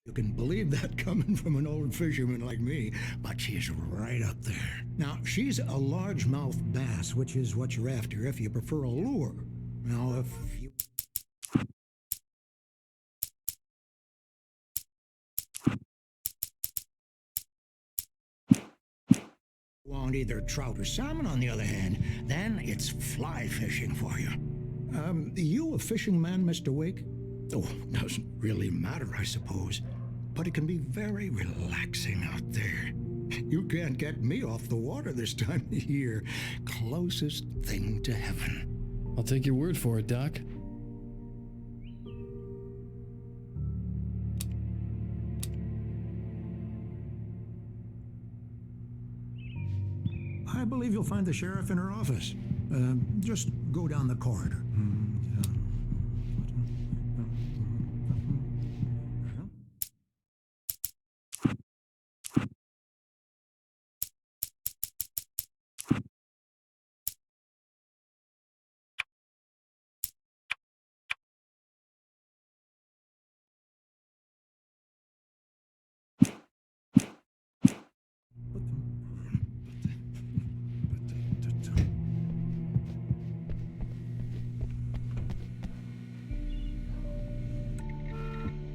You can believe that coming from an old fisherman like me, but she's right up there. Now, she's a largemouth bass, which is what you're after if you prefer a lure. Now, if you want either trout or salmon, on the other hand, then it's fly fishing for you. You a fishing man, Mr. Wake? Oh, doesn't really matter, I suppose. But it can be very relaxing out there. You can't get me off the water this time of year. Closest thing to heaven. I'll take your word for it, Doc. I believe you'll find the sheriff in her office. Just go down the corridor.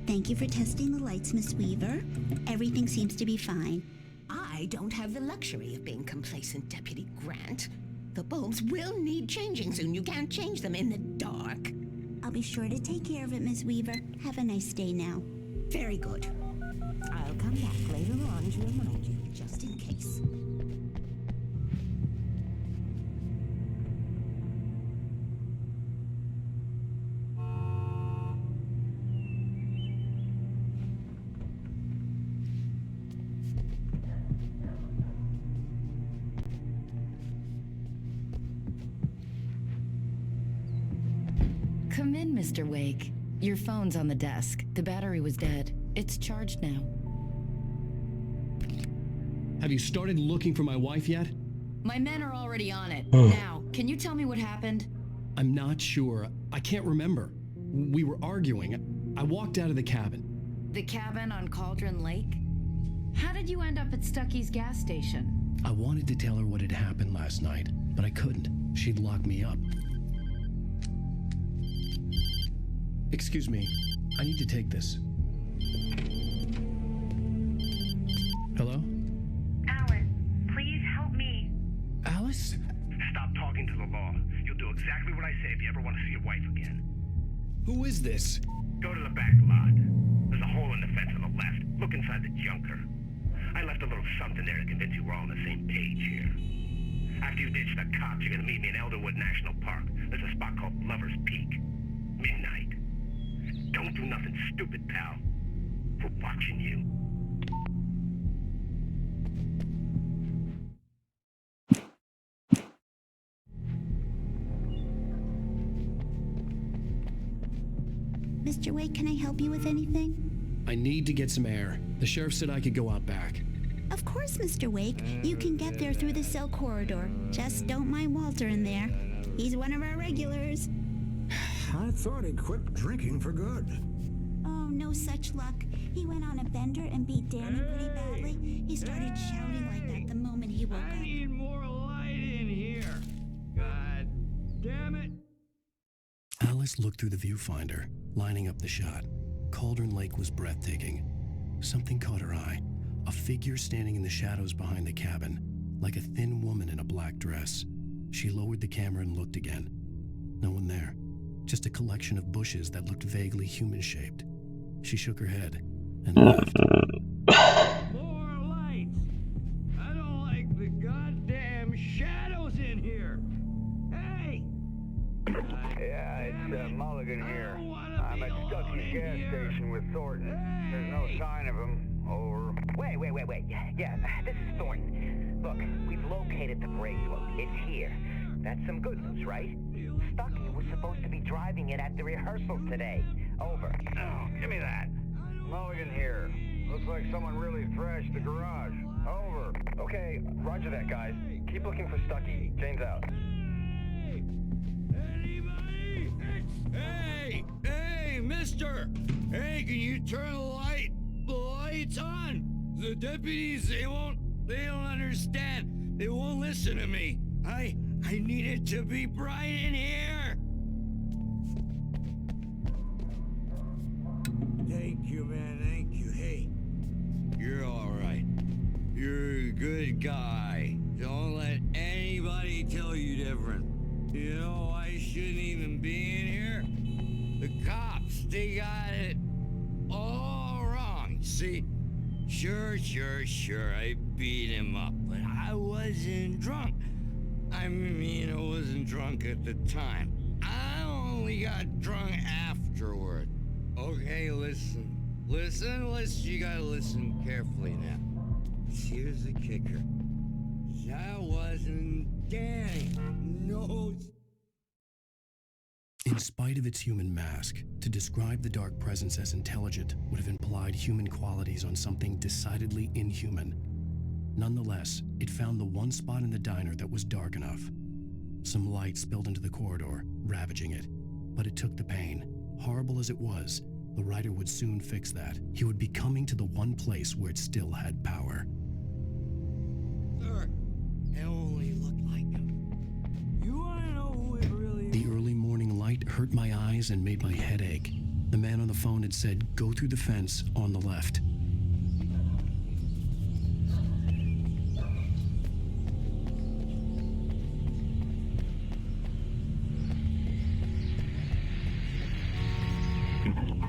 Thank you for testing the lights, Miss Weaver. Everything seems to be fine. I don't have the luxury of being complacent, Deputy Grant. The bulbs will need changing soon. You can't change them in the dark. I'll be sure to take care of it, Miss Weaver. Have a nice day now. Very good. I'll come back later on to remind you, just in case. Come in, Mr. Wake. Your phone's on the desk. The battery was dead. It's charged now. Have you started looking for my wife yet? My men are already on it. Now, can you tell me what happened? I'm not sure. I can't remember. We were arguing. I walked out of the cabin. The cabin on Cauldron Lake? How did you end up at Stucky's gas station? I wanted to tell her what had happened last night, but I couldn't. She'd lock me up. Excuse me. I need to take this. Hello? Alice, please help me. Alice? Stop talking to the law. You'll do exactly what I say if you ever want to see your wife again. Who is this? Go to the back lot. There's a hole in the fence on the left. Look inside the junker. I left a little something there to convince you we're all on the same page here. After you ditch the cops, you're gonna meet me in Elderwood National Park. There's a spot called Lover's Peak. Midnight. Don't do nothing stupid, pal. We're watching you. Mr. Wake, can I help you with anything? I need to get some air. The sheriff said I could go out back. Of course, Mr. Wake. You can get there through the cell corridor. Just don't mind Walter in there. He's one of our regulars. I thought he quit drinking for good. Oh, no such luck. He went on a bender and beat Danny pretty badly. He started shouting like that the moment he woke I up. need more light in here. God damn it. Alice looked through the viewfinder, lining up the shot. Cauldron Lake was breathtaking. Something caught her eye. A figure standing in the shadows behind the cabin, like a thin woman in a black dress. She lowered the camera and looked again. No one there. Just a collection of bushes that looked vaguely human-shaped. She shook her head and left. More lights. I don't like the goddamn shadows in here. Hey! Yeah, it's Mulligan here. I don't wanna I'm be at alone Stucky's in gas here. station with Thornton. There's no sign of him. Over. Wait. Yeah, this is Thornton. Look, we've located the Bracewell. It's here. That's some good news, right? Stucky was supposed to be driving it at the rehearsal today. Over. Oh, give me that. Mulligan here. Looks like someone really thrashed the garage. Over. Okay, roger that, guys. Keep looking for Stucky. Jane's out. Anybody? Hey, mister! Hey, can you turn the light? lights on. The deputies, they don't understand. They won't listen to me. I need it to be bright in here. Thank you, man, thank you. Hey, you're all right. You're a good guy. Don't let anybody tell you different. You know, I shouldn't even be in here. The cops, they got it all wrong. See, sure, I beat him up, but I wasn't drunk. I mean, I wasn't drunk at the time. I only got drunk afterward. Okay, listen, you gotta listen carefully now. Here's the kicker. That wasn't Danny. No. In spite of its human mask, to describe the dark presence as intelligent would have implied human qualities on something decidedly inhuman. Nonetheless, it found the one spot in the diner that was dark enough. Some light spilled into the corridor, ravaging it. But it took the pain. Horrible as it was, the writer would soon fix that. He would be coming to the one place where it still had power. Sir, it only looked like him. You wanna know who it really is? The early morning light hurt my eyes and made my head ache. The man on the phone had said, "Go through the fence on the left."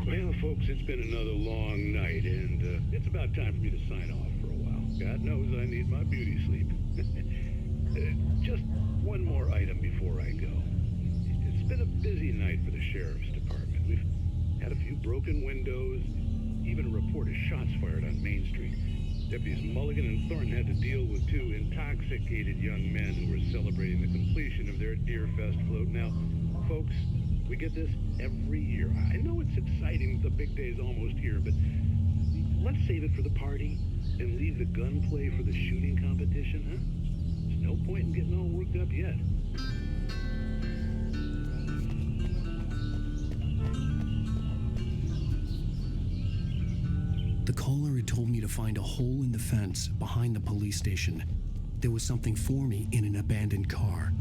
Well, folks, it's been another long night, and it's about time for me to sign off for a while. God knows I need my beauty sleep. Just one more item before I go. It's been a busy night for the Sheriff's Department. We've had a few broken windows, even a report of shots fired on Main Street. Deputies Mulligan and Thornton had to deal with two intoxicated young men who were celebrating the completion of their Deer Fest float. Now, folks, we get this every year. I know it's exciting, the big day's almost here, but let's save it for the party and leave the gunplay for the shooting competition, huh? There's no point in getting all worked up yet. The caller had told me to find a hole in the fence behind the police station. There was something for me in an abandoned car.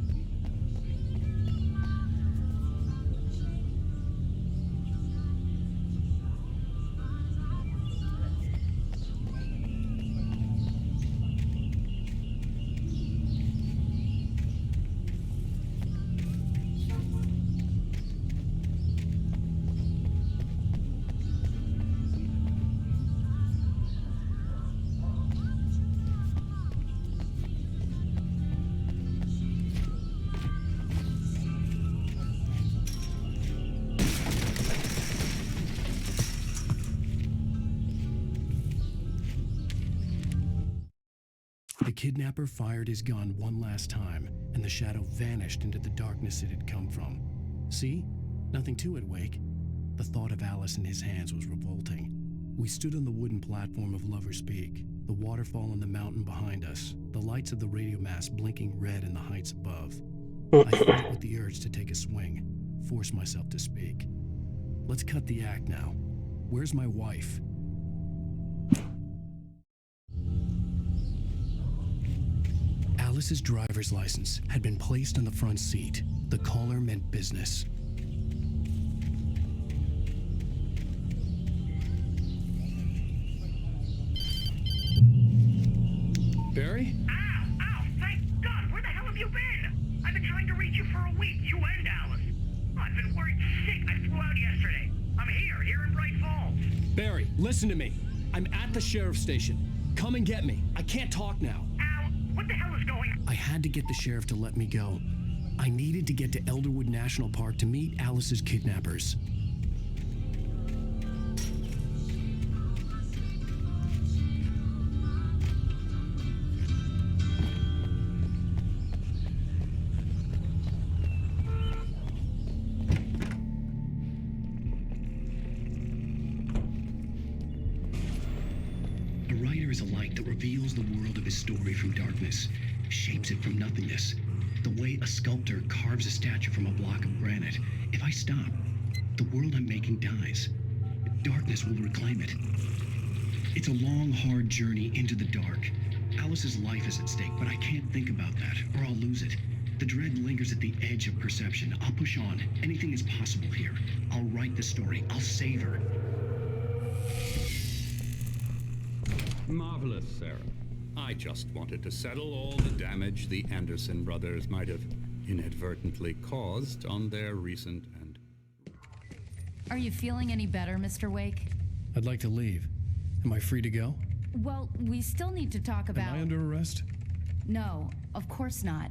The kidnapper fired his gun one last time, and the shadow vanished into the darkness it had come from. See? Nothing to it, Wake. The thought of Alice in his hands was revolting. We stood on the wooden platform of Lover's Peak, the waterfall on the mountain behind us, the lights of the radio mast blinking red in the heights above. I fought with the urge to take a swing, force myself to speak. Let's cut the act now. Where's my wife? Alice's driver's license had been placed on the front seat. The caller meant business. Barry? Ow! Thank God! Where the hell have you been? I've been trying to reach you for a week, you and Alice. I've been worried sick. I flew out yesterday. I'm here in Bright Falls. Barry, listen to me. I'm at the sheriff's station. Come and get me. I can't talk now. Al, what the hell is going on? I had to get the sheriff to let me go. I needed to get to Elderwood National Park to meet Alice's kidnappers. A writer is a light that reveals the world of his story from darkness, shapes it from nothingness. The way a sculptor carves a statue from a block of granite. If I stop, the world I'm making dies. Darkness will reclaim it. It's a long, hard journey into the dark. Alice's life is at stake, but I can't think about that, or I'll lose it. The dread lingers at the edge of perception. I'll push on. Anything is possible here. I'll write the story. I'll save her. Marvelous, Sarah. I just wanted to settle all the damage the Anderson brothers might have inadvertently caused on their recent and... Are you feeling any better, Mr. Wake? I'd like to leave. Am I free to go? Well, we still need to talk about... Am I under arrest? No, of course not.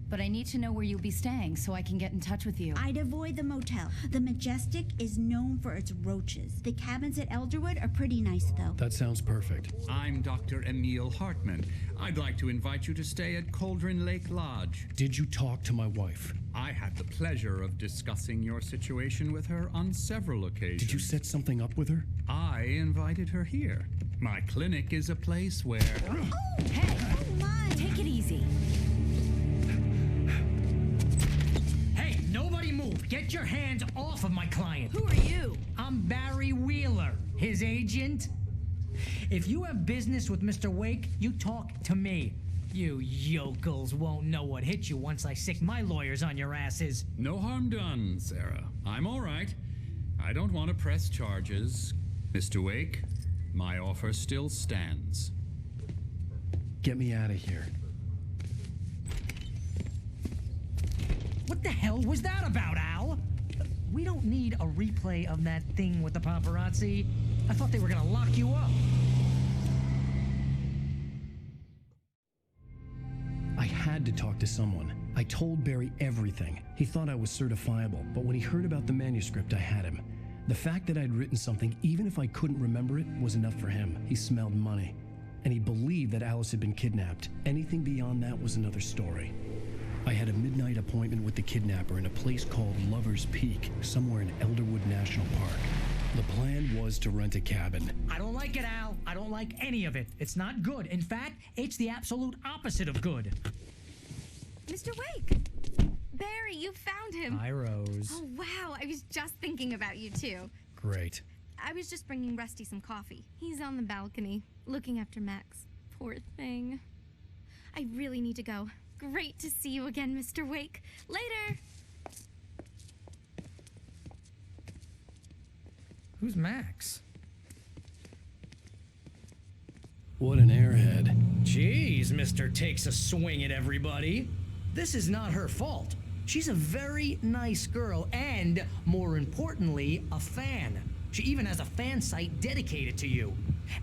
But I need to know where you'll be staying so I can get in touch with you. I'd avoid the motel. The Majestic is known for its roaches. The cabins at Elderwood are pretty nice, though. That sounds perfect. I'm Dr. Emil Hartman. I'd like to invite you to stay at Cauldron Lake Lodge. Did you talk to my wife? I had the pleasure of discussing your situation with her on several occasions. Did you set something up with her? I invited her here. My clinic is a place where... Oh, hey! Oh, my! Take it easy. Hey, nobody move! Get your hands off of my client! Who are you? I'm Barry Wheeler, his agent. If you have business with Mr. Wake, you talk to me. You yokels won't know what hit you once I sick my lawyers on your asses. No harm done, Sarah. I'm all right. I don't want to press charges. Mr. Wake, my offer still stands. Get me out of here. What the hell was that about, Al? We don't need a replay of that thing with the paparazzi. I thought they were gonna lock you up. I had to talk to someone. I told Barry everything. He thought I was certifiable, but when he heard about the manuscript, I had him. The fact that I'd written something, even if I couldn't remember it, was enough for him. He smelled money. And he believed that Alice had been kidnapped. Anything beyond that was another story. I had a midnight appointment with the kidnapper in a place called Lover's Peak, somewhere in Elderwood National Park. The plan was to rent a cabin. I don't like it, Al. I don't like any of it. It's not good. In fact, it's the absolute opposite of good. Mr. Wake! Barry, you found him. Hi, Rose. Oh, wow. I was just thinking about you, too. Great. I was just bringing Rusty some coffee. He's on the balcony, looking after Max. Poor thing. I really need to go. Great to see you again, Mr. Wake. Later! Who's Max? What an airhead. Jeez, Mr. Takes a swing at everybody. This is not her fault. She's a very nice girl and, more importantly, a fan. She even has a fan site dedicated to you.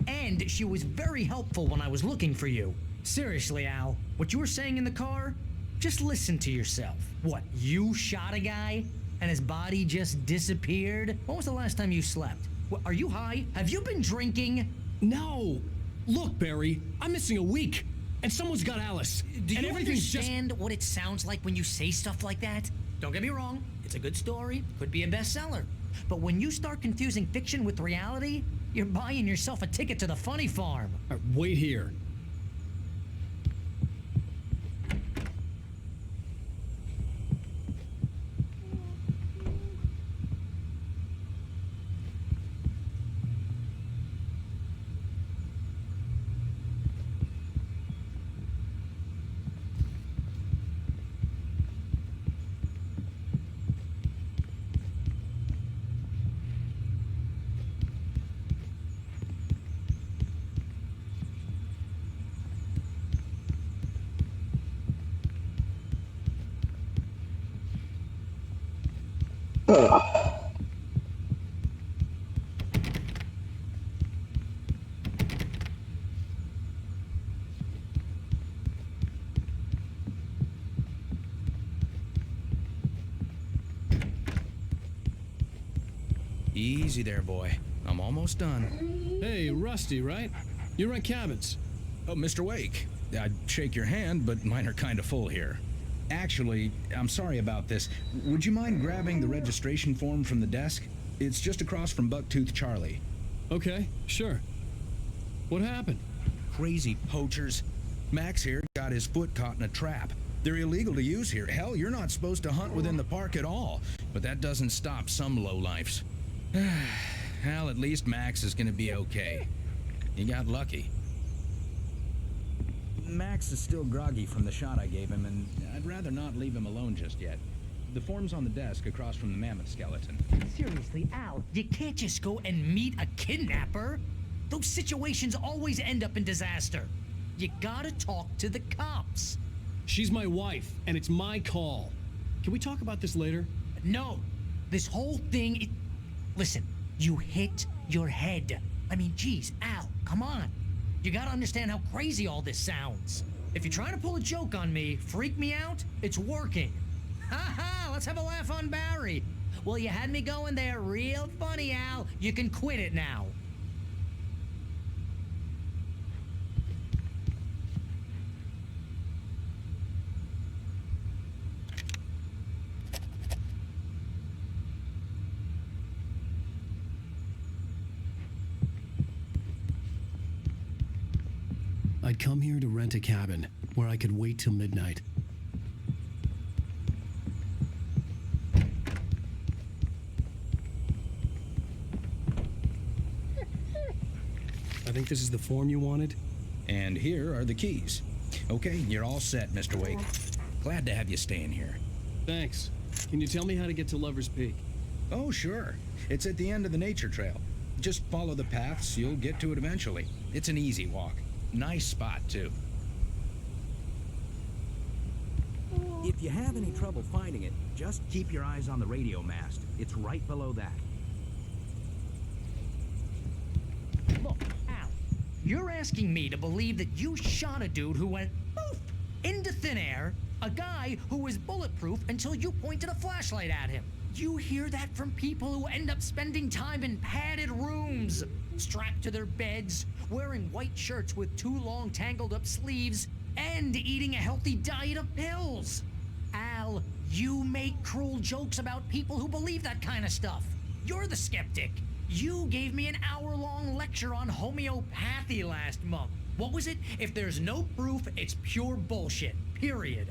And she was very helpful when I was looking for you. Seriously, Al, what you were saying in the car? Just listen to yourself. What, you shot a guy and his body just disappeared? When was the last time you slept? What, are you high? Have you been drinking? No! Look, Barry, I'm missing a week, and someone's got Alice. Do and you everything's understand what it sounds like when you say stuff like that? Don't get me wrong, it's a good story, could be a bestseller. But when you start confusing fiction with reality, you're buying yourself a ticket to the funny farm. Wait here. Easy there, boy. I'm almost done. Hey, Rusty, right? You rent cabins. Oh, Mr. Wake. I'd shake your hand, but mine are kind of full here. Actually, I'm sorry about this. Would you mind grabbing the registration form from the desk? It's just across from Bucktooth Charlie. Okay, sure. What happened? Crazy poachers. Max here got his foot caught in a trap. They're illegal to use here. Hell, you're not supposed to hunt within the park at all. But that doesn't stop some lowlifes. Well, at least Max is gonna be okay. You got lucky. Max is still groggy from the shot I gave him, and I'd rather not leave him alone just yet. The form's on the desk across from the mammoth skeleton. Seriously, Al, you can't just go and meet a kidnapper. Those situations always end up in disaster. You gotta talk to the cops. She's my wife, and it's my call. Can we talk about this later? No. This whole thing... Listen, you hit your head. I mean, geez, Al, come on. You gotta understand how crazy all this sounds. If you're trying to pull a joke on me, freak me out, it's working. Ha ha, let's have a laugh on Barry. Well, you had me going there real funny, Al. You can quit it now. I'd come here to rent a cabin where I could wait till midnight. I think this is the form you wanted. And here are the keys. Okay, you're all set, Mr. Wake. Glad to have you staying here. Thanks. Can you tell me how to get to Lover's Peak? Oh, sure. It's at the end of the nature trail. Just follow the paths, you'll get to it eventually. It's an easy walk. Nice spot, too. If you have any trouble finding it, just keep your eyes on the radio mast. It's right below that. Look, Al, you're asking me to believe that you shot a dude who went poof into thin air, a guy who was bulletproof until you pointed a flashlight at him. You hear that from people who end up spending time in padded rooms, strapped to their beds, wearing white shirts with too long tangled up sleeves, and eating a healthy diet of pills. Al, you make cruel jokes about people who believe that kind of stuff. You're the skeptic. You gave me an hour-long lecture on homeopathy last month. What was it? If there's no proof, it's pure bullshit. Period.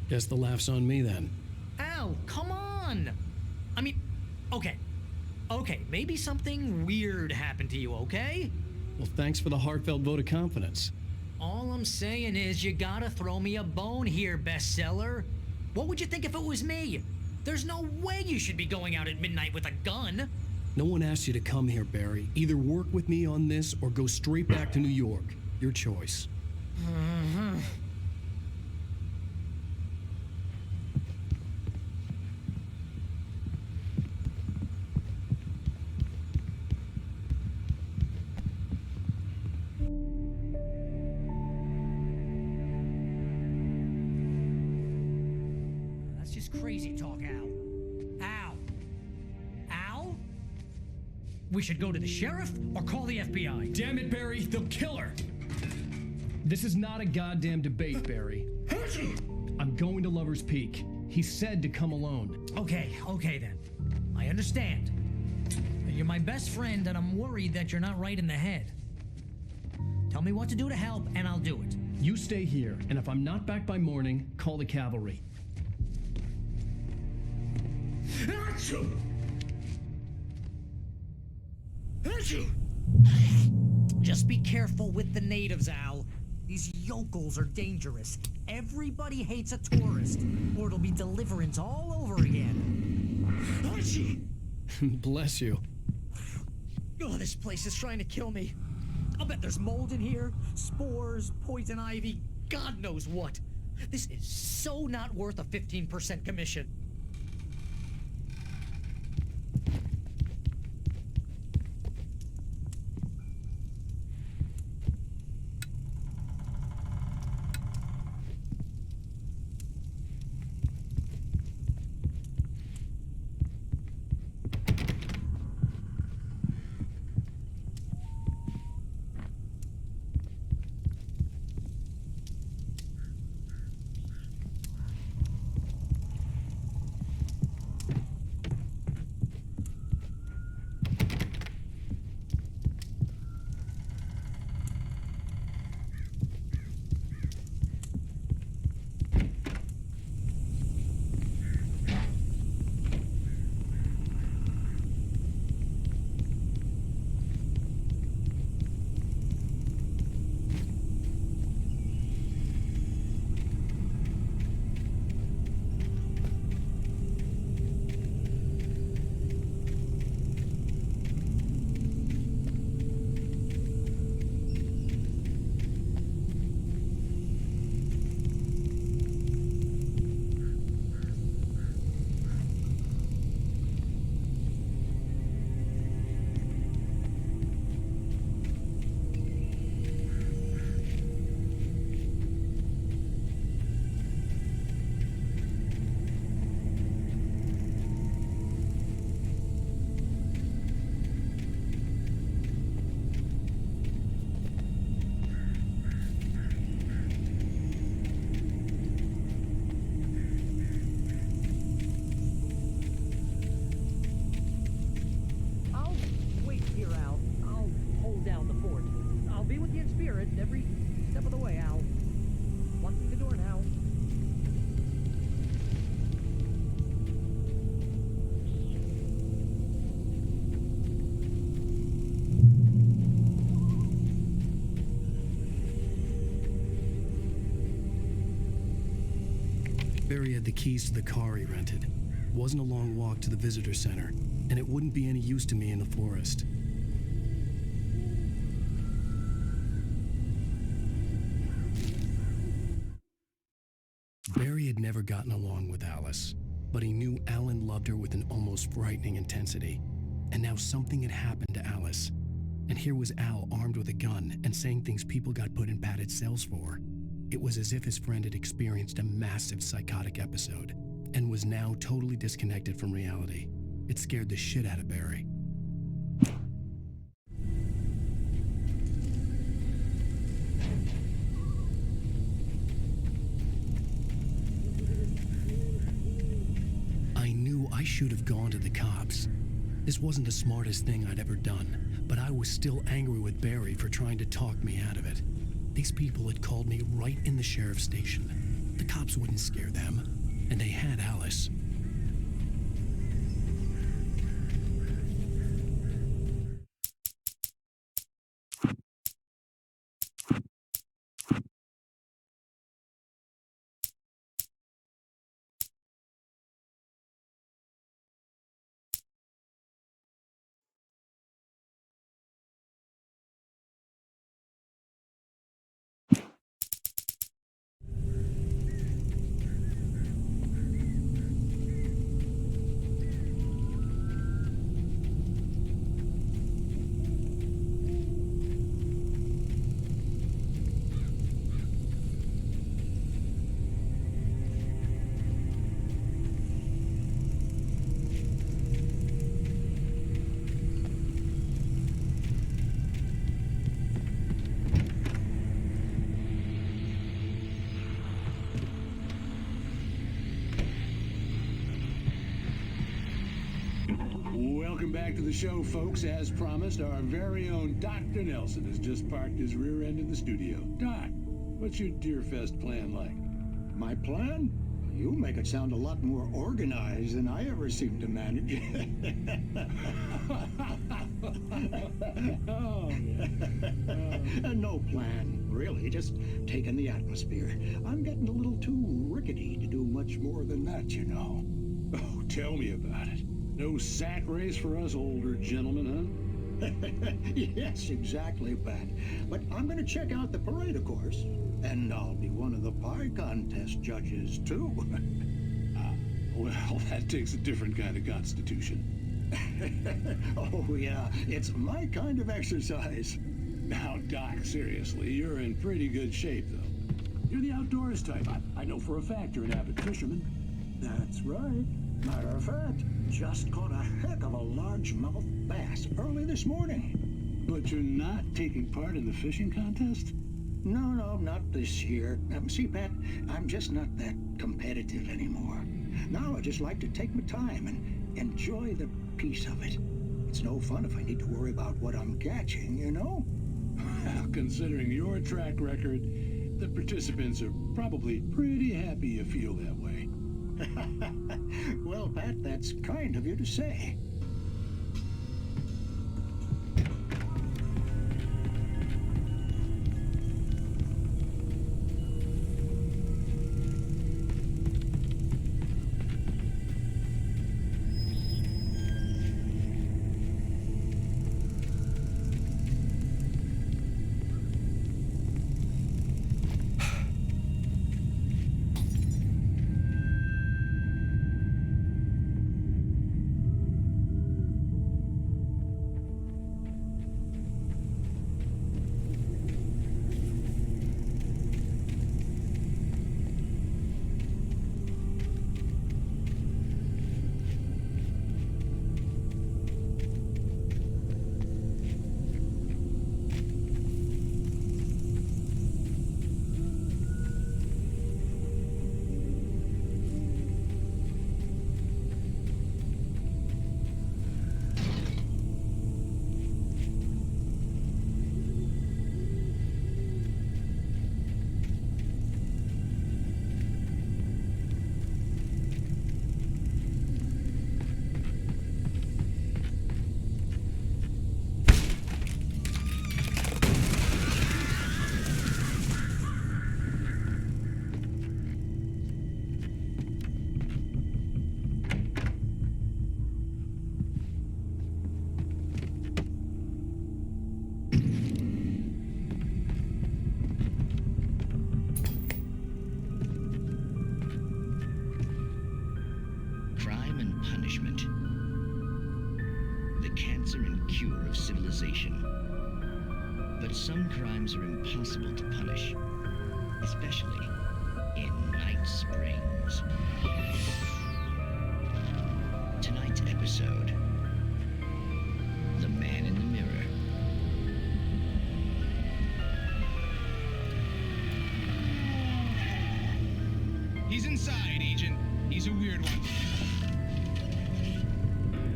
Guess the laugh's on me then. Al, come on! I mean, okay, maybe something weird happened to you, okay? Well, thanks for the heartfelt vote of confidence. All I'm saying is you gotta throw me a bone here, bestseller. What would you think if it was me? There's no way you should be going out at midnight with a gun. No one asked you to come here, Barry. Either work with me on this or go straight back to New York. Your choice. That's just crazy talk, Al. Al? We should go to the sheriff or call the FBI. Damn it, Barry, they'll kill her. This is not a goddamn debate, Barry. I'm going to Lover's Peak. He said to come alone. Okay then. I understand. You're my best friend, and I'm worried that you're not right in the head. Tell me what to do to help, and I'll do it. You stay here, and if I'm not back by morning, call the cavalry. Just be careful with the natives, Al. These yokels are dangerous. Everybody hates a tourist, or it'll be deliverance all over again. Bless you. Oh, this place is trying to kill me. I'll bet there's mold in here, spores, poison ivy, God knows what. This is so not worth a 15% commission. with you in spirit every step of the way, Al. One thing the door now. Barry had the keys to the car he rented. It wasn't a long walk to the visitor center, and it wouldn't be any use to me in the forest. Barry had never gotten along with Alice, but he knew Alan loved her with an almost frightening intensity. And now something had happened to Alice. And here was Al armed with a gun and saying things people got put in padded cells for. It was as if his friend had experienced a massive psychotic episode and was now totally disconnected from reality. It scared the shit out of Barry. I knew I should have gone to the cops. This wasn't the smartest thing I'd ever done, but I was still angry with Barry for trying to talk me out of it. These people had called me right in the sheriff's station. The cops wouldn't scare them, and they had Alice. Welcome back to the show, folks. As promised, our very own Dr. Nelson has just parked his rear end in the studio. Doc, what's your Deerfest plan like? My plan? You make it sound a lot more organized than I ever seem to manage. No plan, really. Just taking the atmosphere. I'm getting a little too rickety to do much more than that, you know. Oh, tell me about it. No sack race for us older gentlemen, huh? Yes, exactly, Pat. But I'm going to check out the parade, of course. And I'll be one of the pie contest judges, too. Well, that takes a different kind of constitution. Oh, yeah. It's my kind of exercise. Now, Doc, seriously, you're in pretty good shape, though. You're the outdoors type. I know for a fact you're an avid fisherman. That's right. Matter of fact, just caught a heck of a largemouth bass early this morning. But you're not taking part in the fishing contest? No, not this year. See, Pat, I'm just not that competitive anymore. Now I just like to take my time and enjoy the peace of it. It's no fun if I need to worry about what I'm catching, you know? Well, considering your track record, the participants are probably pretty happy you feel that way. Well, Pat, that's kind of you to say. causation. But some crimes are impossible to punish, especially in Night Springs. Tonight's episode, The Man in the Mirror. He's inside, Agent. He's a weird one.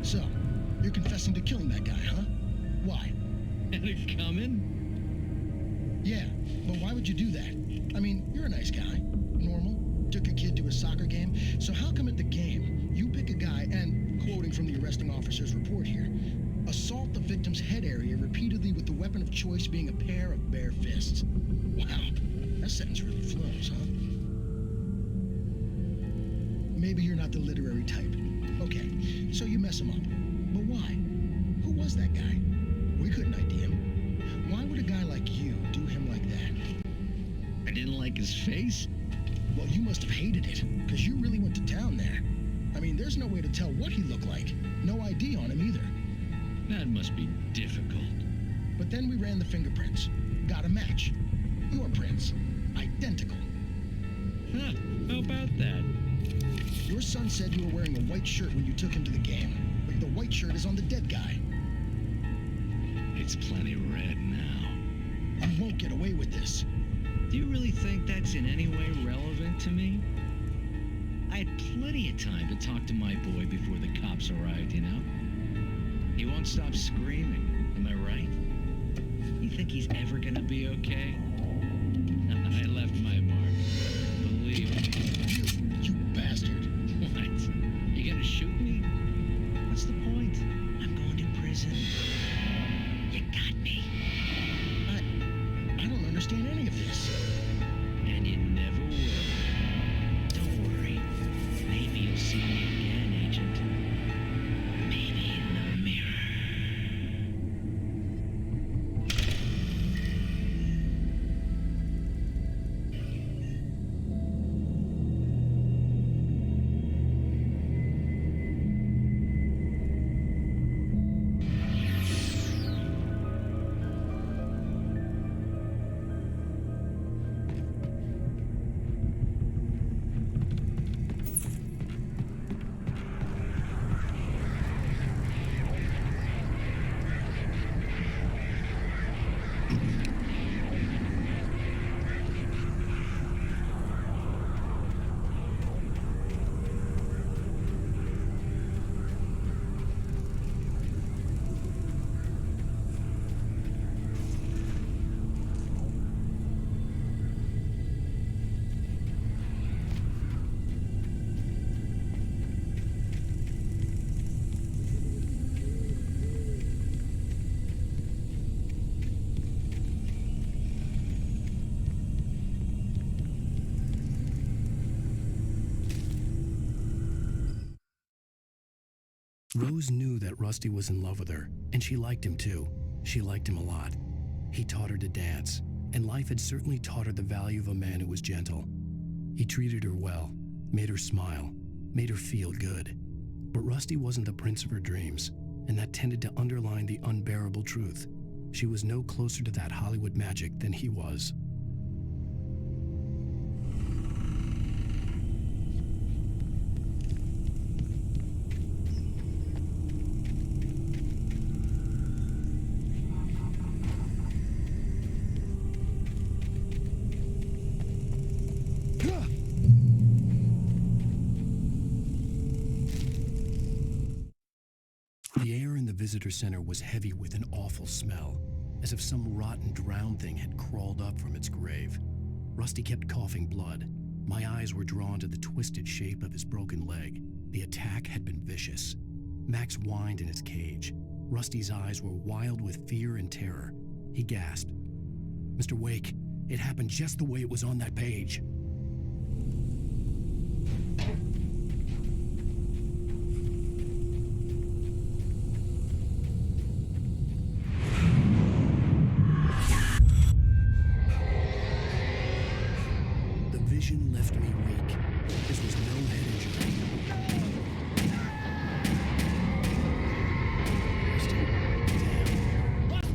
So, you're confessing to killing that guy, huh? Why? Had it coming? Yeah, but why would you do that? I mean, you're a nice guy. Normal. Took a kid to a soccer game. So how come at the game, you pick a guy and, quoting from the arresting officer's report here, assault the victim's head area repeatedly with the weapon of choice being a pair of bare fists? Wow, that sentence really flows, huh? Maybe you're not the literary type. Okay, so you mess him up. But why? Who was that guy? We couldn't ID him. Why would a guy like you do him like that? I didn't like his face? Well, you must have hated it, because you really went to town there. I mean, there's no way to tell what he looked like. No ID on him either. That must be difficult. But then we ran the fingerprints. Got a match. Your prints. Identical. Huh, how about that? Your son said you were wearing a white shirt when you took him to the game. But the white shirt is on the dead guy. It's plenty red now. You won't get away with this. Do you really think that's in any way relevant to me? I had plenty of time to talk to my boy before the cops arrived, you know? He won't stop screaming, am I right? You think he's ever gonna be okay? I left my mark. Believe me. You bastard. What? You gonna shoot me? What's the point? I'm going to prison. You got me. I don't understand any of this. And you never will. Don't worry. Maybe you'll see me again, Agent. Maybe in the mirror. Rose knew that Rusty was in love with her, and she liked him too. She liked him a lot. He taught her to dance, and life had certainly taught her the value of a man who was gentle. He treated her well, made her smile, made her feel good. But Rusty wasn't the prince of her dreams, and that tended to underline the unbearable truth. She was no closer to that Hollywood magic than he was. The air in the visitor center was heavy with an awful smell, as if some rotten drowned thing had crawled up from its grave. Rusty kept coughing blood. My eyes were drawn to the twisted shape of his broken leg. The attack had been vicious. Max whined in his cage. Rusty's eyes were wild with fear and terror. He gasped. "Mr. Wake, it happened just the way it was on that page." The vision left me weak. This was no head injury. Rusty, damn.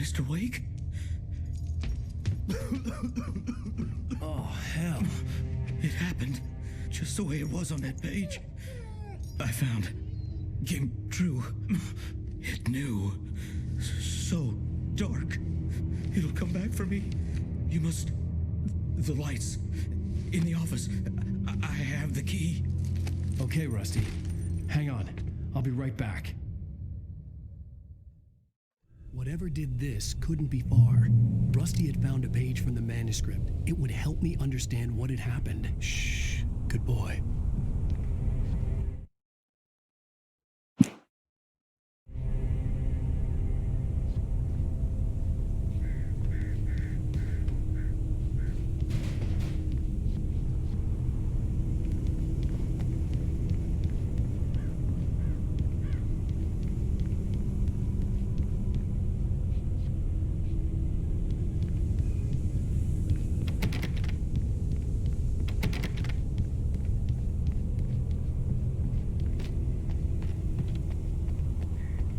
Mr. Wake? Oh, hell. It happened just the way it was on that page. I found. Came true. It knew. So dark. It'll come back for me. You must. The lights. In the office. I have the key. Okay, Rusty. Hang on. I'll be right back. Whatever did this couldn't be far. Rusty had found a page from the manuscript. It would help me understand what had happened. Shh. Good boy.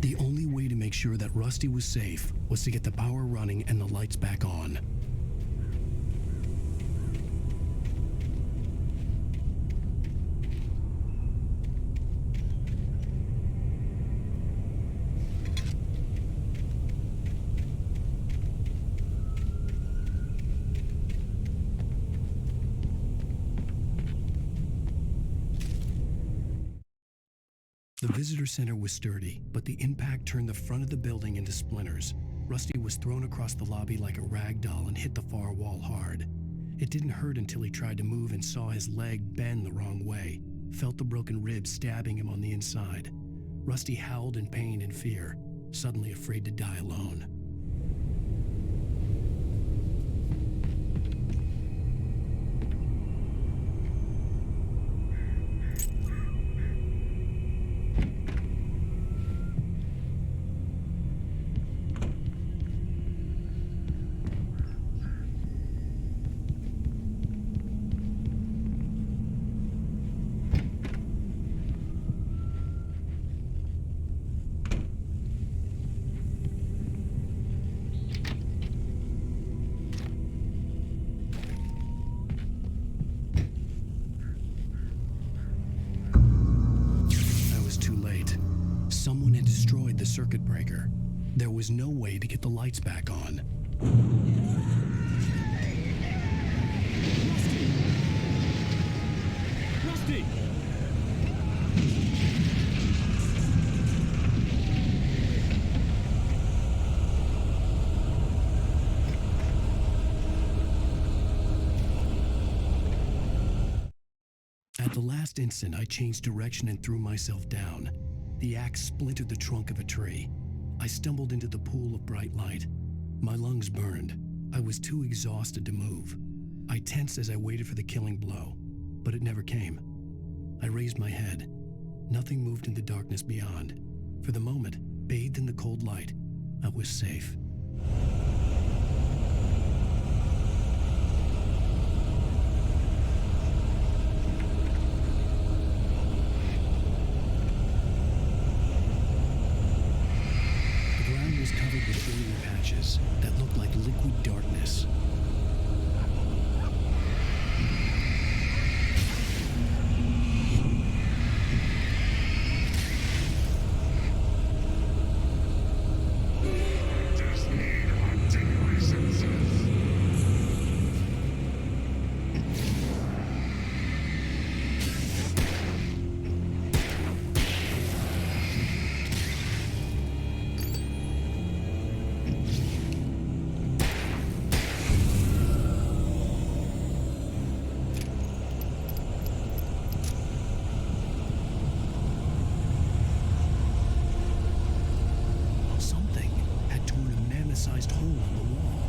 The only way to make sure that Rusty was safe was to get the power running and the lights back on. The visitor center was sturdy, but the impact turned the front of the building into splinters. Rusty was thrown across the lobby like a rag doll and hit the far wall hard. It didn't hurt until he tried to move and saw his leg bend the wrong way, felt the broken rib stabbing him on the inside. Rusty howled in pain and fear, suddenly afraid to die alone. Someone had destroyed the circuit breaker. There was no way to get the lights back on. Rusty! At the last instant, I changed direction and threw myself down. The axe splintered the trunk of a tree. I stumbled into the pool of bright light. My lungs burned. I was too exhausted to move. I tensed as I waited for the killing blow, but it never came. I raised my head. Nothing moved in the darkness beyond. For the moment, bathed in the cold light, I was safe. Was covered with burning patches that looked like liquid darkness. Sized hole in the wall.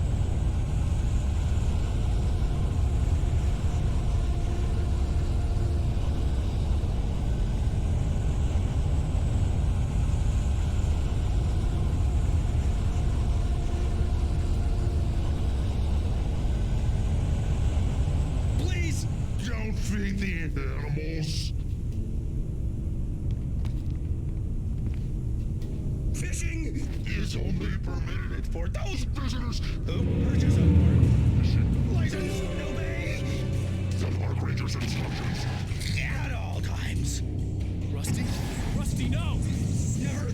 Please don't feed the animals. Fishing! is only permitted for those visitors who purchase a park license and obey the park ranger's instructions at all times. Rusty? Rusty, no! Never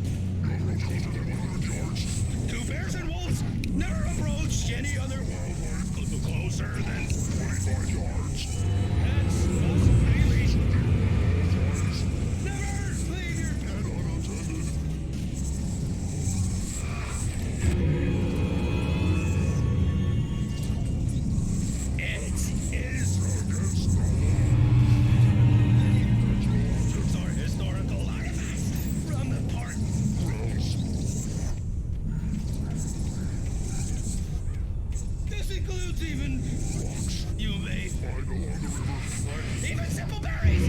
approach closer than 100 yards. To bears and wolves, never approach any other wildlife closer than 25 yards. Pets must be leashed. Never leave your pet unattended. It is against the law. These are historical artifacts from the park. Gross. This includes even rocks you may find along the river, or even simple berries.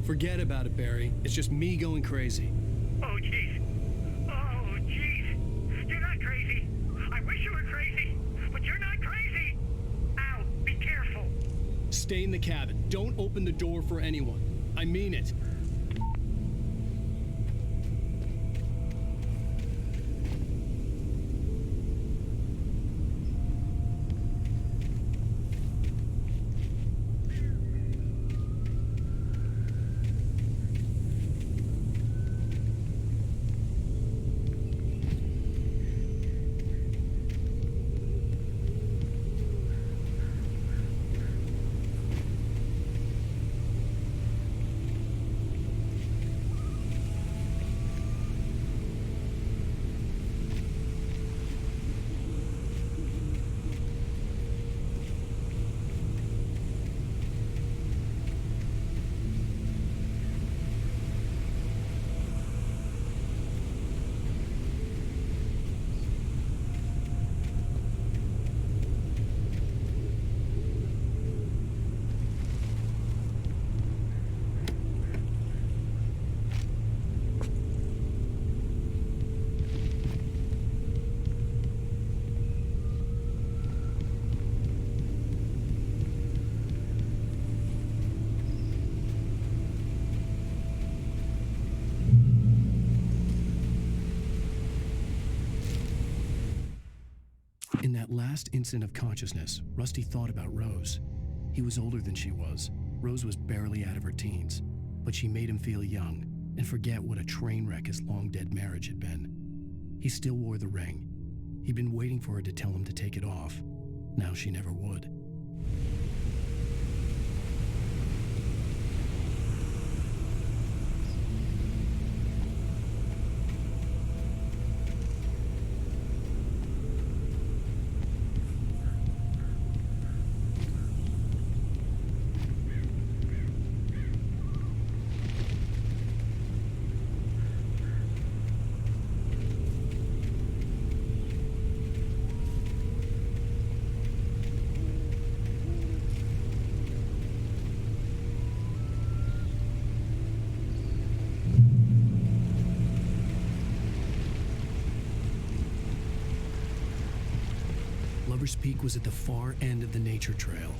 Forget about it, Barry. It's just me going crazy. Oh, jeez. Oh, jeez. You're not crazy. I wish you were crazy, but you're not crazy. Al, be careful. Stay in the cabin. Don't open the door for anyone. I mean it. In that last instant of consciousness, Rusty thought about Rose. He was older than she was. Rose was barely out of her teens, but she made him feel young and forget what a train wreck his long-dead marriage had been. He still wore the ring. He'd been waiting for her to tell him to take it off. Now she never would. Clover's Peak was at the far end of the nature trail.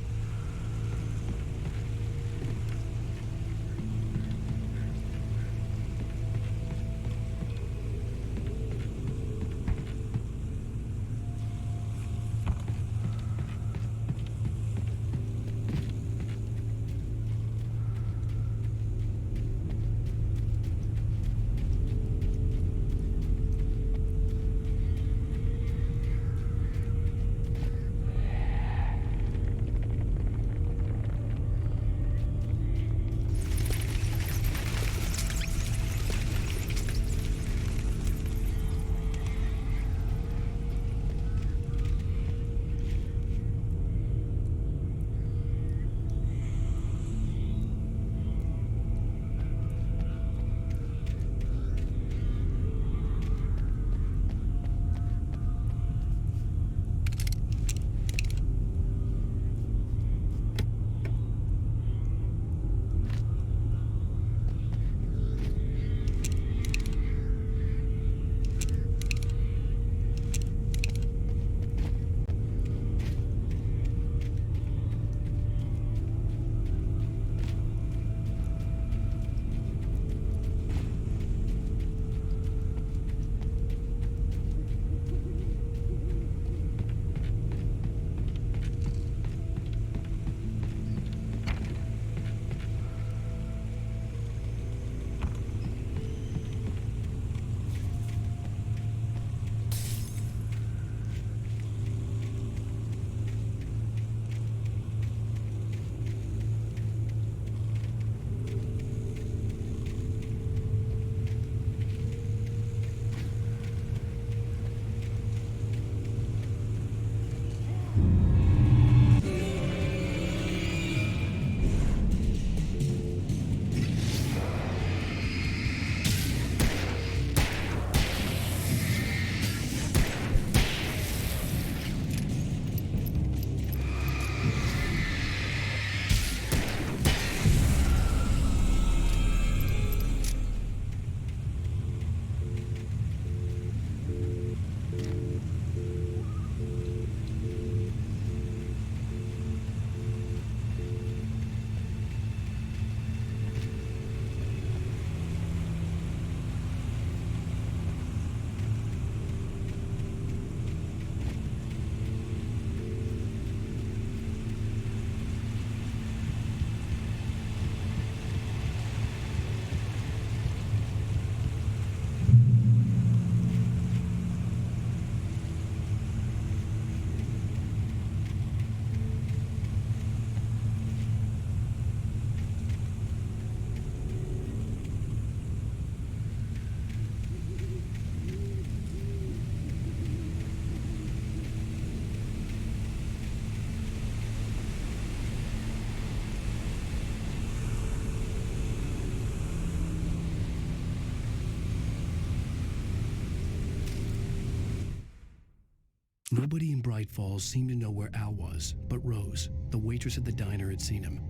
Nobody in Bright Falls seemed to know where Al was, but Rose, the waitress at the diner, had seen him.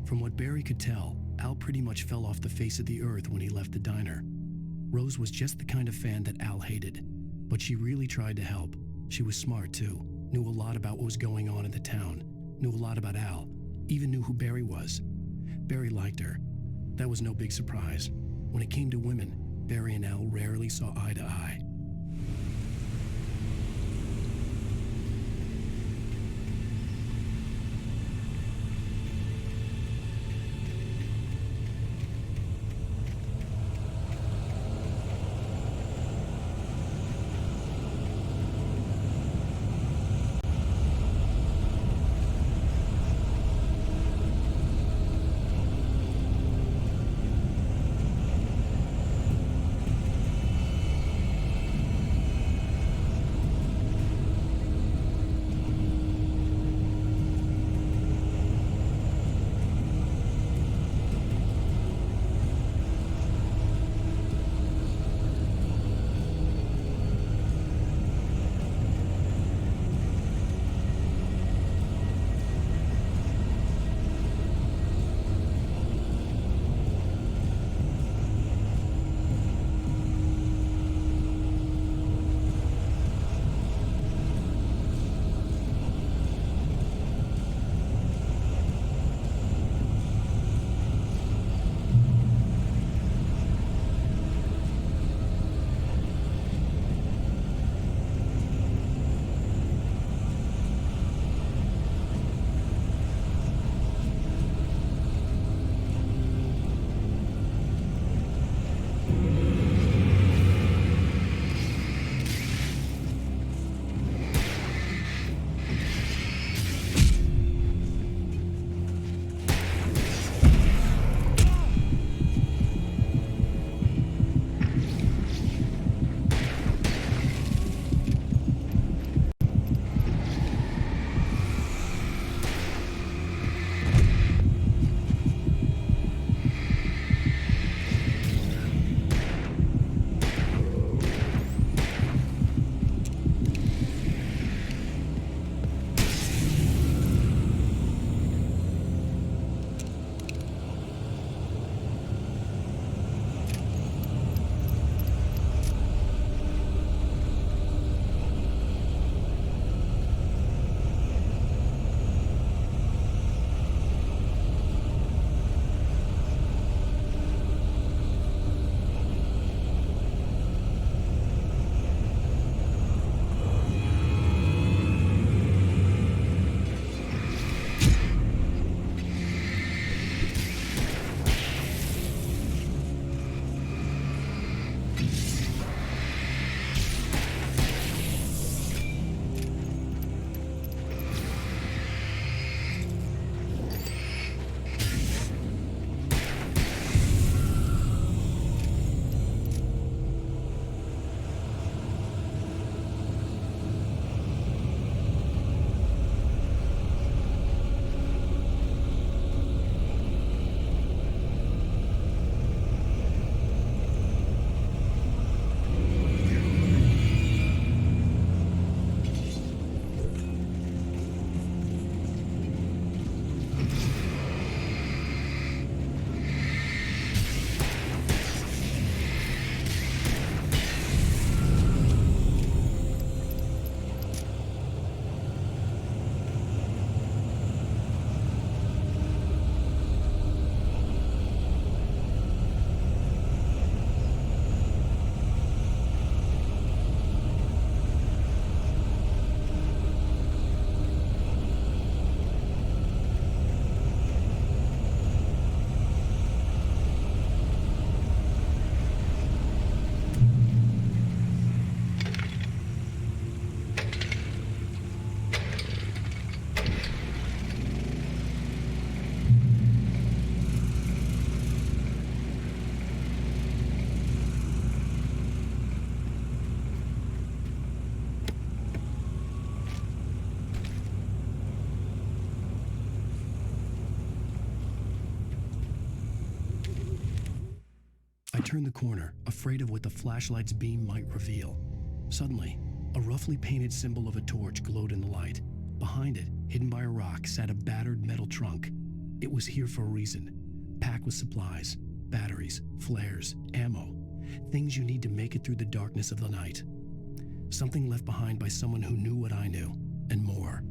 From what Barry could tell, Al pretty much fell off the face of the earth when he left the diner. Rose was just the kind of fan that Al hated, but she really tried to help. She was smart too, knew a lot about what was going on in the town, knew a lot about Al, even knew who Barry was. Barry liked her. That was no big surprise. When it came to women, Barry and Al rarely saw eye to eye. turned the corner, afraid of what the flashlight's beam might reveal. Suddenly, a roughly painted symbol of a torch glowed in the light. Behind it, hidden by a rock, sat a battered metal trunk. It was here for a reason, packed with supplies, batteries, flares, ammo, things you need to make it through the darkness of the night. Something left behind by someone who knew what I knew, and more.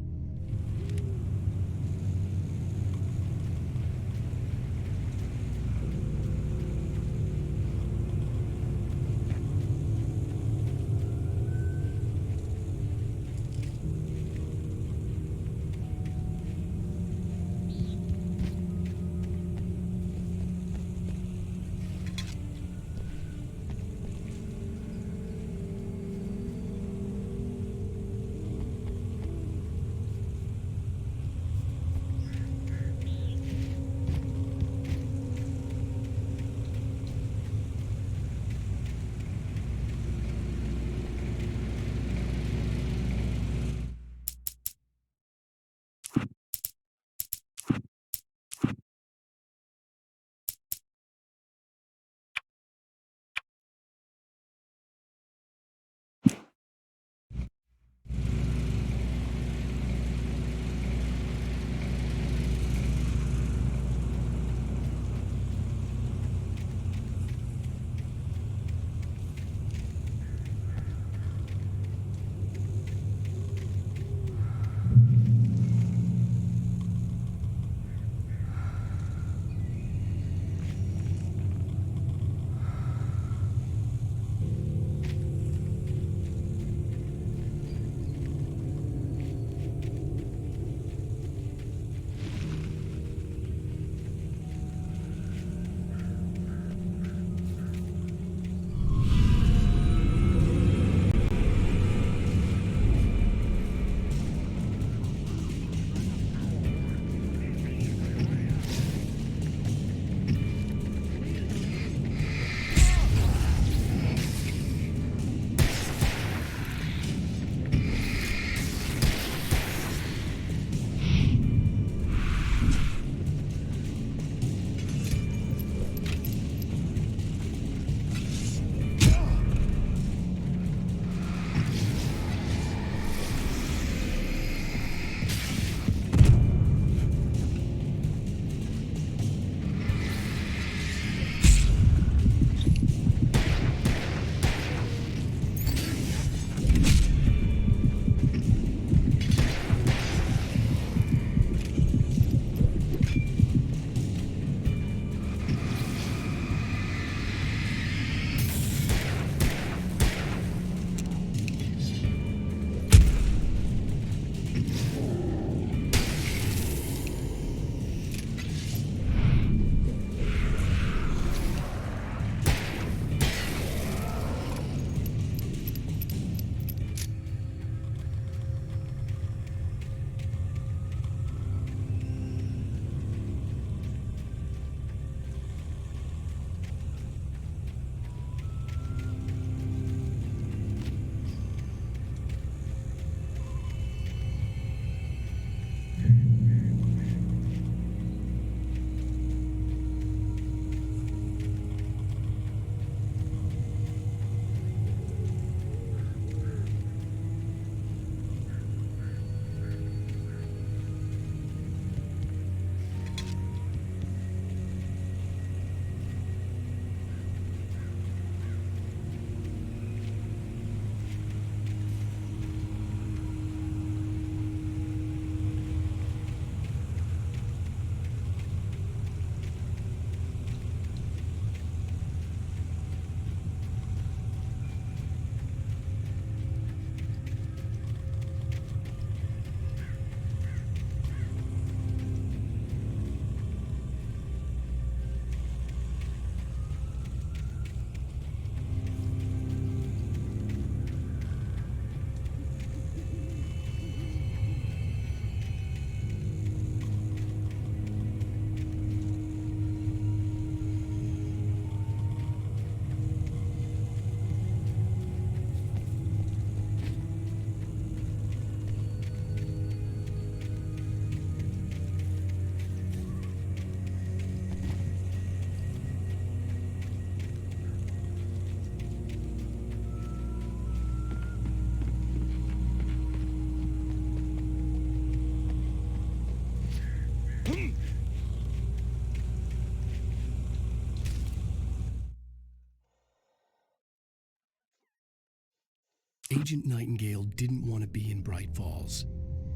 Agent Nightingale didn't want to be in Bright Falls.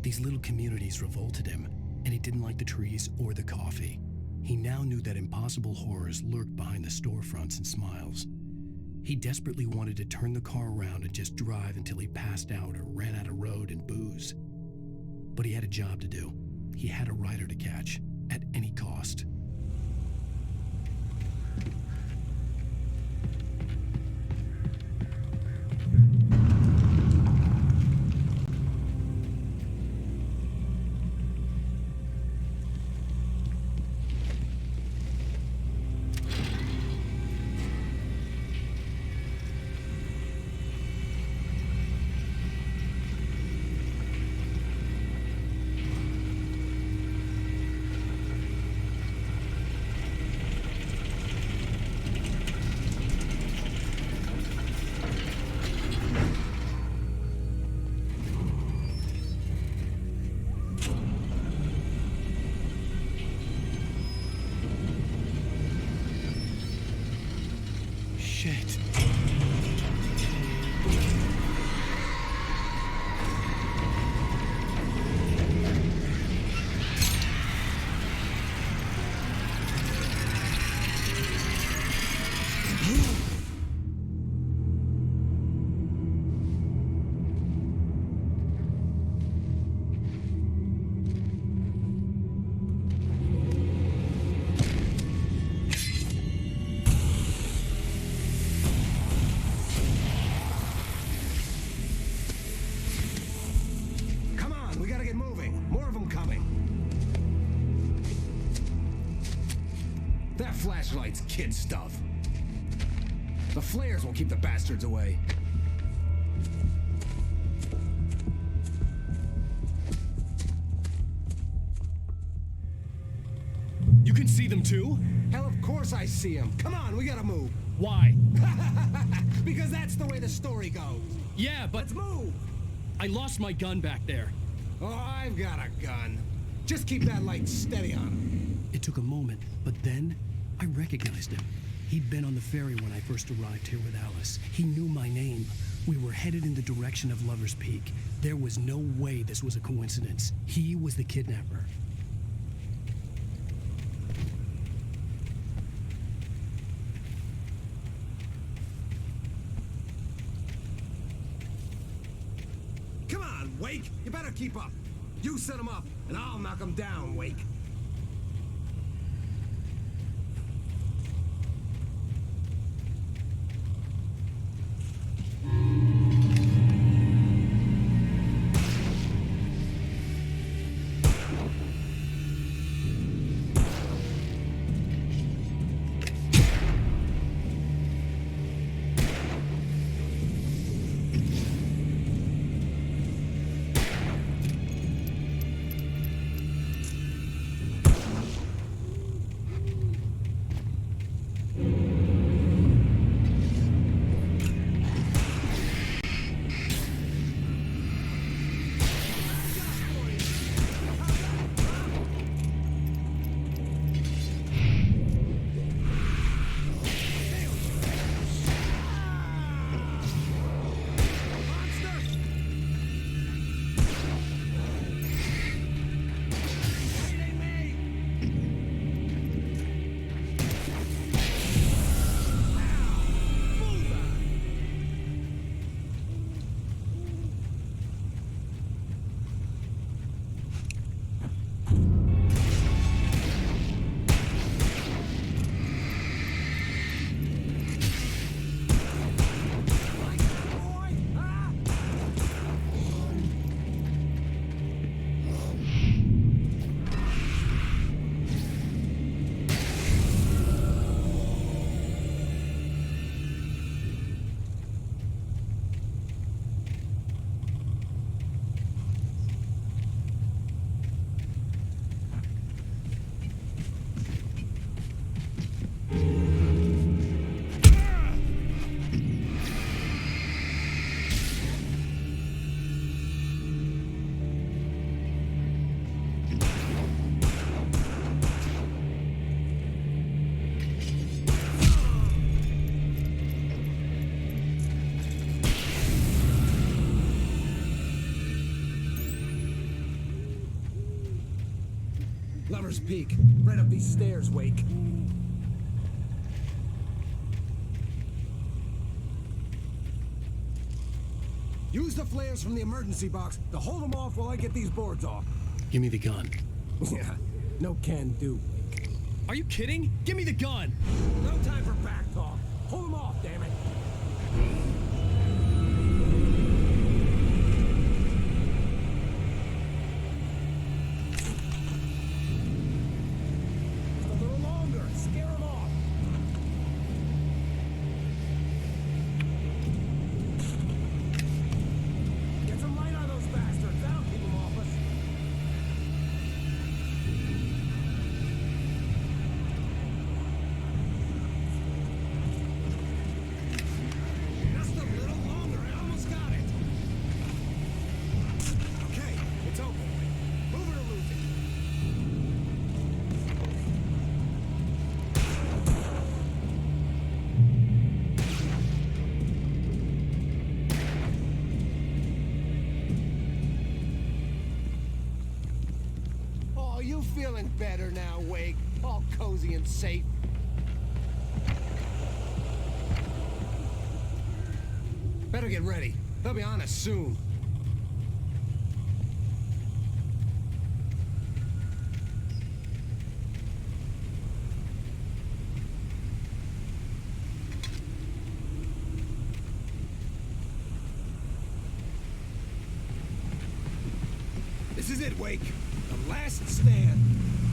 These little communities revolted him, and he didn't like the trees or the coffee. He now knew that impossible horrors lurked behind the storefronts and smiles. He desperately wanted to turn the car around and just drive until he passed out or ran out of road and booze. But he had a job to do. He had a rider to catch, at any cost. Shit. We gotta get moving. More of them coming. That flashlight's kid stuff. The flares won't keep the bastards away. You can see them too? Hell, of course I see them. Come on, we gotta move. Why? Because that's the way the story goes. Yeah, but Let's move. I lost my gun back there. Oh, I've got a gun. Just keep that light steady on him. It took a moment, but then I recognized him. He'd been on the ferry when I first arrived here with Alice. He knew my name. We were headed in the direction of Lover's Peak. There was no way this was a coincidence. He was the kidnapper. Come on, Wake. You better keep up. You set them up, and I'll knock them down, Wake. Lover's Peak. Right up these stairs, Wake. Use the flares from the emergency box to hold them off while I get these boards off. Give me the gun. Yeah, no can do. Are you kidding? Give me the gun! No time for back talk. Hold them off, damn it. Just a little longer. Scare them off. Get some light on those bastards. That'll keep them off us. Just a little longer. I almost got it. Okay, it's open. Move it or lose it. Oh, you feeling better now, Wake? All cozy and safe. Better get ready. They'll be on us soon. This is it, Wake. The last stand.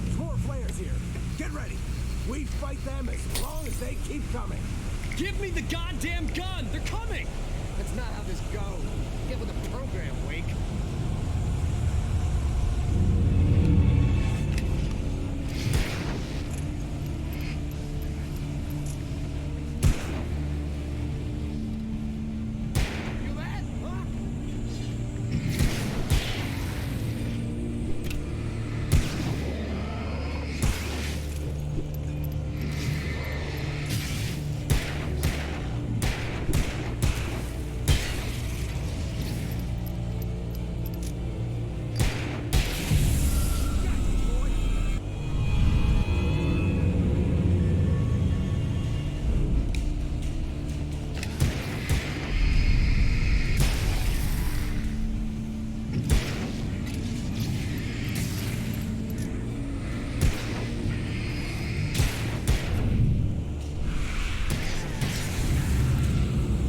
There's more flares here. Get ready. We fight them as long as they keep coming. Give me the goddamn gun! They're coming! That's not how this goes. Get with the program, Wake. You that, huh?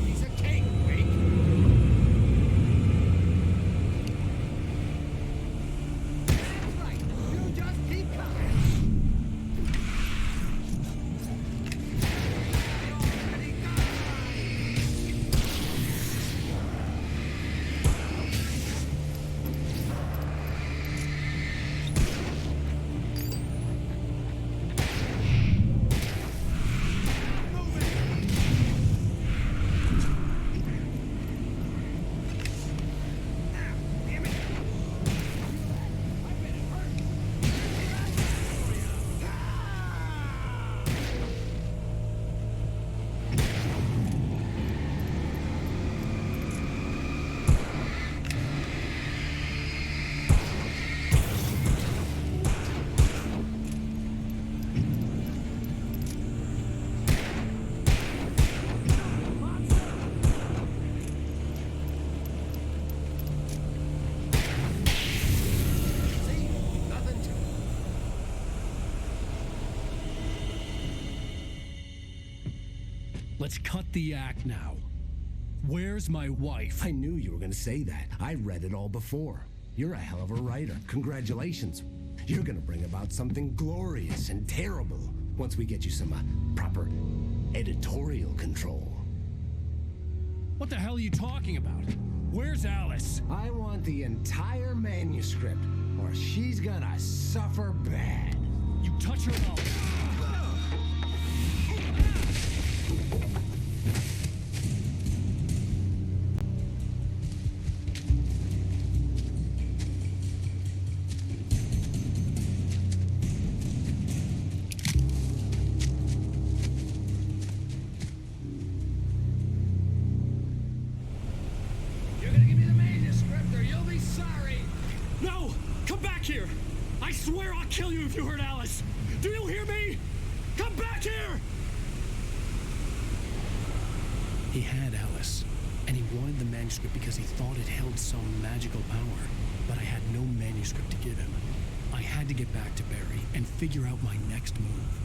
Piece of cake, Wake. That's right. You just keep coming. I already died. Move it. Damn it! I've been hurt. See? Nothing to it. Let's cut the act now. Where's my wife? I knew you were going to say that. I read it all before. You're a hell of a writer. Congratulations. You're going to bring about something glorious and terrible once we get you some proper editorial control. What the hell are you talking about? Where's Alice? I want the entire manuscript, or she's gonna suffer bad. You touch her and You're gonna give me the manuscript or you'll be sorry. No! Come back here! I swear I'll kill kill you if you hurt Alice! Do you hear me? Come back here! He had Alice, and he wanted the manuscript because he thought it held some magical power. But I had no manuscript to give him. I had to get back to Barry and figure out my next move.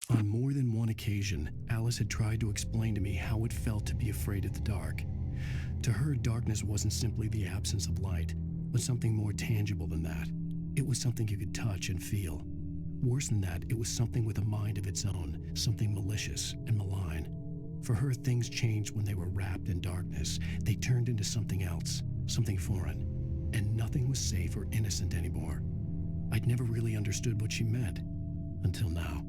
On more than one occasion, Alice had tried to explain to me how it felt to be afraid of the dark. To her, darkness wasn't simply the absence of light, but something more tangible than that. It was something you could touch and feel. Worse than that, it was something with a mind of its own, something malicious and malign. For her, things changed when they were wrapped in darkness. They turned into something else, something foreign, and nothing was safe or innocent anymore. I'd never really understood what she meant, until now.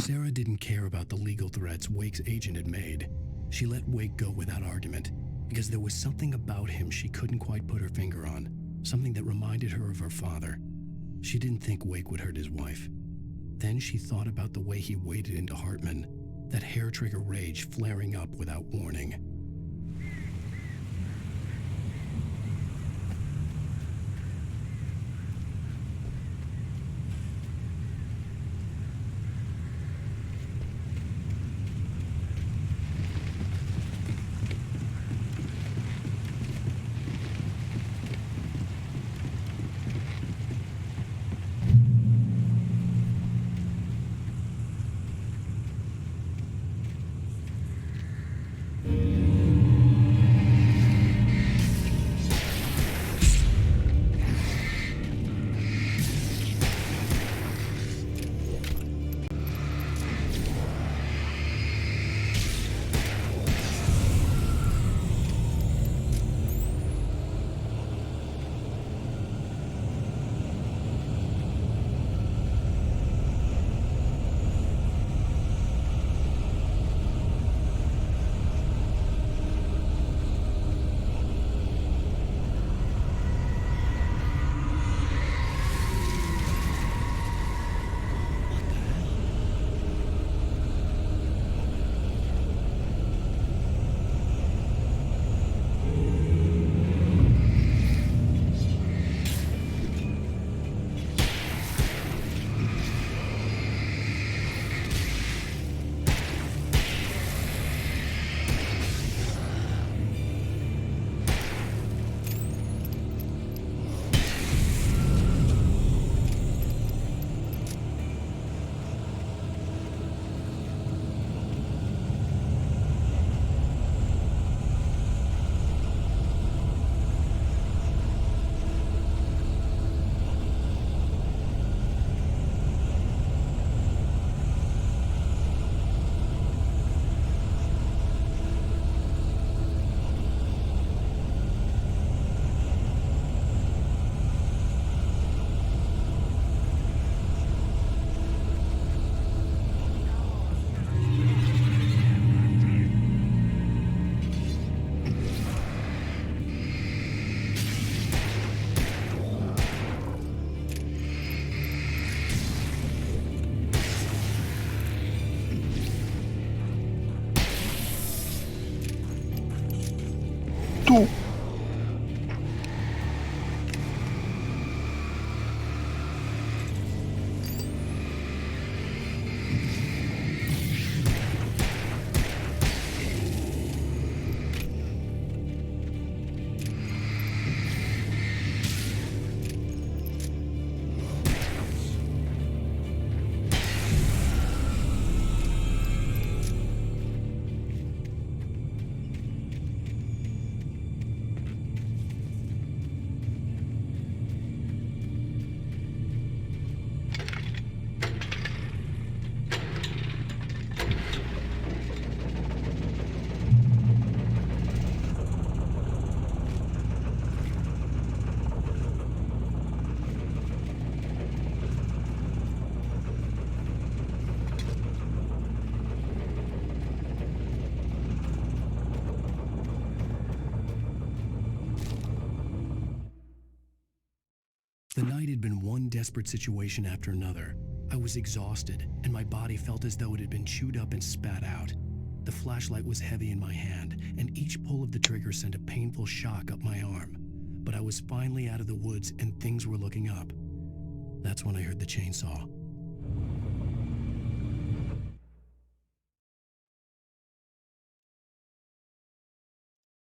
Sarah didn't care about the legal threats Wake's agent had made. She let Wake go without argument, because there was something about him she couldn't quite put her finger on, something that reminded her of her father. She didn't think Wake would hurt his wife. Then she thought about the way he waded into Hartman, that hair-trigger rage flaring up without warning. Tú. The night had been one desperate situation after another. I was exhausted, and my body felt as though it had been chewed up and spat out. The flashlight was heavy in my hand, and each pull of the trigger sent a painful shock up my arm. But I was finally out of the woods, and things were looking up. That's when I heard the chainsaw.